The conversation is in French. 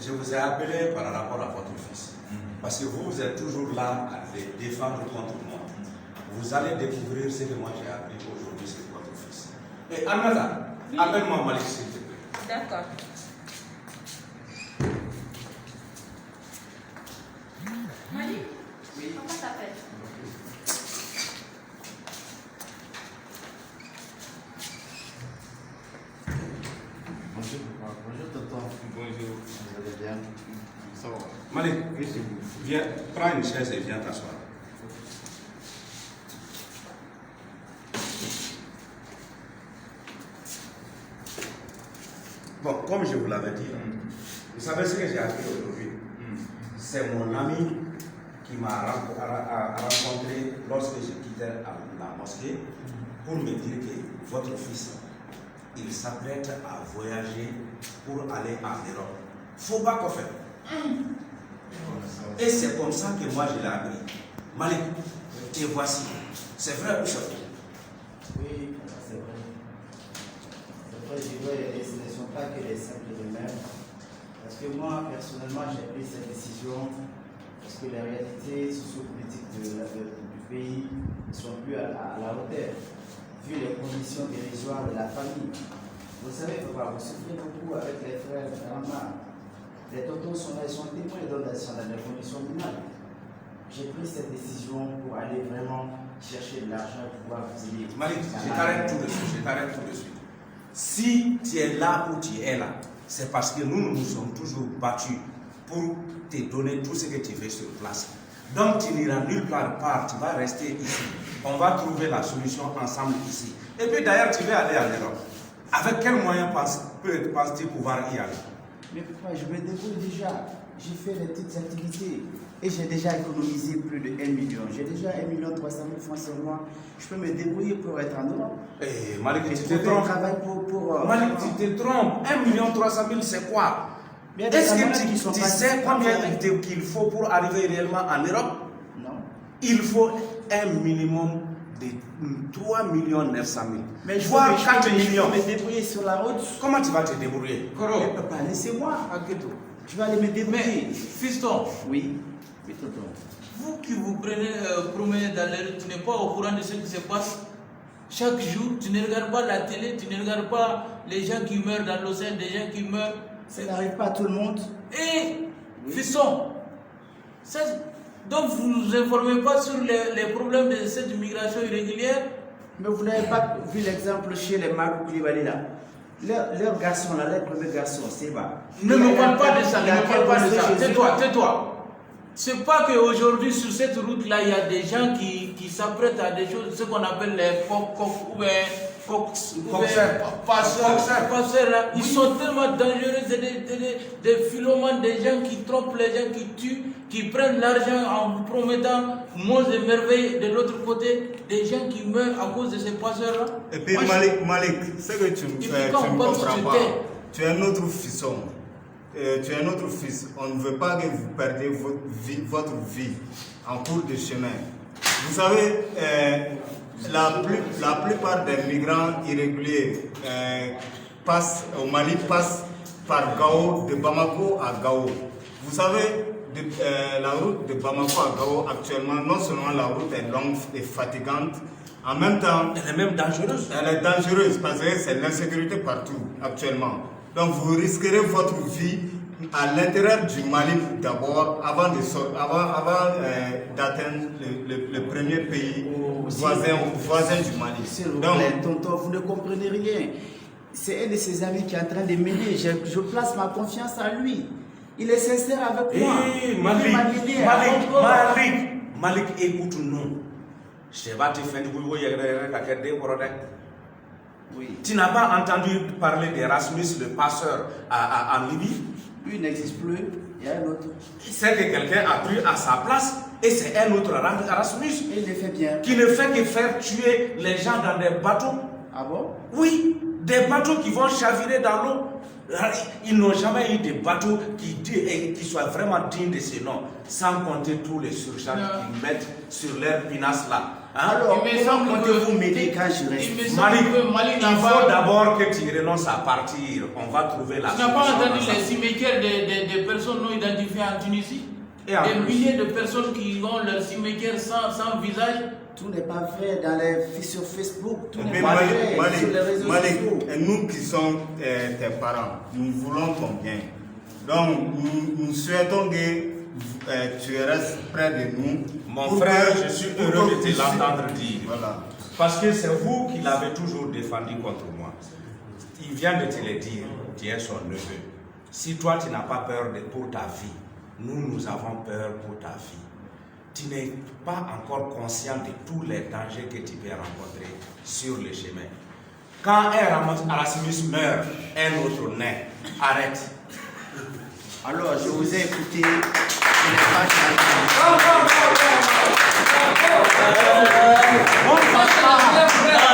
je vous ai appelé par rapport à votre fils. Parce que vous êtes toujours là à les défendre contre moi. Vous allez découvrir ce que moi j'ai appris aujourd'hui sur votre fils. Et Anna, appelle-moi Malik, s'il te plaît. D'accord. Malik, oui. Comment t'appelles? Bonjour tonton. Bonjour. Vous allez bien? Ça va. Malik, viens, prends une chaise et viens t'asseoir. Bon, comme je vous l'avais dit, vous savez ce que j'ai appris aujourd'hui? C'est mon ami qui m'a rencontré lorsque je quittais la mosquée pour me dire que votre fils, il s'apprête à voyager pour aller en Europe. Faut pas qu'on fait. Et c'est comme ça que moi je l'ai appris. Malik, te voici. C'est vrai ou c'est faux? Oui, c'est vrai. C'est vrai, je vois, ce ne sont pas que les simples rumeurs. Parce que moi, personnellement, j'ai pris cette décision parce que les réalités sociopolitiques du pays ne sont plus à la hauteur, vu les conditions dérisoires de la famille. Vous savez, papa, vous souffrez beaucoup avec les frères de Rama. Les tontons sont là, ils sont témoins et d'autres sont dans des conditions minales. J'ai pris cette décision pour aller vraiment chercher de l'argent pour pouvoir vous aider. Malik, je t'arrête tout de suite, Si tu es là où tu es là, c'est parce que nous nous sommes toujours battus pour te donner tout ce que tu veux sur place. Donc tu n'iras nulle part, tu vas rester ici. On va trouver la solution ensemble ici. Et puis d'ailleurs, tu veux aller en Europe. Avec quel moyen penses-tu pouvoir y aller? Mais papa, je me débrouille déjà. J'ai fait des petites activités et j'ai déjà économisé plus de 1 million. J'ai déjà 1 300 000 francs sur moi. Je peux me débrouiller pour être en Europe. Eh, Malik, tu te trompes. Malik, tu te trompes. 1 300 000, c'est quoi? Est-ce que tu sais combien qu'il faut pour arriver réellement en Europe? Non. Il faut un minimum de 3 900 000. Mais je voire vais 4 millions. me débrouiller sur la route. Comment tu vas te débrouiller? Mais papa, laissez-moi. Je vais aller me débrouiller. Mais, fiston, oui, tonton. vous qui vous promenez dans les rues, tu n'es pas au courant de ce qui se passe. Chaque jour, tu ne regardes pas la télé, tu ne regardes pas les gens qui meurent dans l'océan, des gens qui meurent. Ça n'arrive pas à tout le monde. Et, fiston, donc vous ne nous informez pas sur les problèmes de cette migration irrégulière? Mais vous n'avez pas vu l'exemple chez les Marou Koulibaly là. Leur garçon là, leur premier garçon, c'est bas. Ne me parle pas de ça, ne me parle pas de ça. Tais-toi. C'est pas qu'aujourd'hui sur cette route-là, il y a des gens qui s'apprêtent à des choses, ce qu'on appelle les passeurs là. Ils sont tellement dangereux, c'est des philomanes, des gens qui trompent les gens, qui tuent, qui prennent l'argent en vous promettant monts et merveilles de l'autre côté, des gens qui meurent à cause de ces passeurs là. Et puis Malik, c'est que tu ne comprends pas. Tu es notre fisson. Tu es notre fils. On ne veut pas que vous perdiez votre vie en cours de chemin. Vous savez, la plupart des migrants irréguliers au Mali passent par Gao, de Bamako à Gao. Vous savez, la route de Bamako à Gao actuellement, non seulement la route est longue et fatigante, en même temps, elle est même dangereuse. Elle est dangereuse parce que c'est l'insécurité partout actuellement. Donc vous risquerez votre vie à l'intérieur du Mali d'abord, avant d'atteindre le premier pays voisin du Mali. S'il vous plaît, tonton, vous ne comprenez rien. C'est un de ses amis qui est en train de m'aider. Je place ma confiance en lui. Il est sincère avec moi. Malik, écoute-nous. Je vais te faire oui. Tu n'as pas entendu parler d'Erasmus, le passeur en Libye? Lui n'existe plus, il y a un autre. C'est que quelqu'un a pris à sa place et c'est un autre Erasmus. Et il le fait bien. Qui ne fait que faire tuer les gens dans des bateaux. Ah bon? Oui, des bateaux qui vont chavirer dans l'eau. Ils n'ont jamais eu des bateaux qui soient vraiment dignes de ce nom, sans compter tous les surcharges qu'ils mettent sur leur pinasse là. Alors, comment comptez-vous m'aider quand je reste? Malik, il faut d'abord que tu renonces à partir. On va trouver la solution. Tu n'as pas entendu les cimetières des personnes identifiés en Tunisie. Et en Des plus. milliers de personnes qui ont leur cimetière sans visage. Tout n'est pas vrai dans sur Facebook, tout n'est Mais pas vrai sur les réseaux Malik, sociaux. nous qui sommes tes parents, nous voulons ton bien. Donc, nous souhaitons que tu restes près de nous. Mon pour frère, que- je suis pour heureux que de te tu- l'entendre dire. Voilà. Parce que c'est vous qui l'avez toujours défendu contre moi. Il vient de te le dire, tu es son neveu. Si toi tu n'as pas peur pour ta vie, nous avons peur pour ta vie. Tu n'es pas encore conscient de tous les dangers que tu peux rencontrer sur le chemin. Quand un Erasmus meurt, un autre naît. Arrête. Alors, je vous ai écouté. Ce n'est pas chacun. On passe à la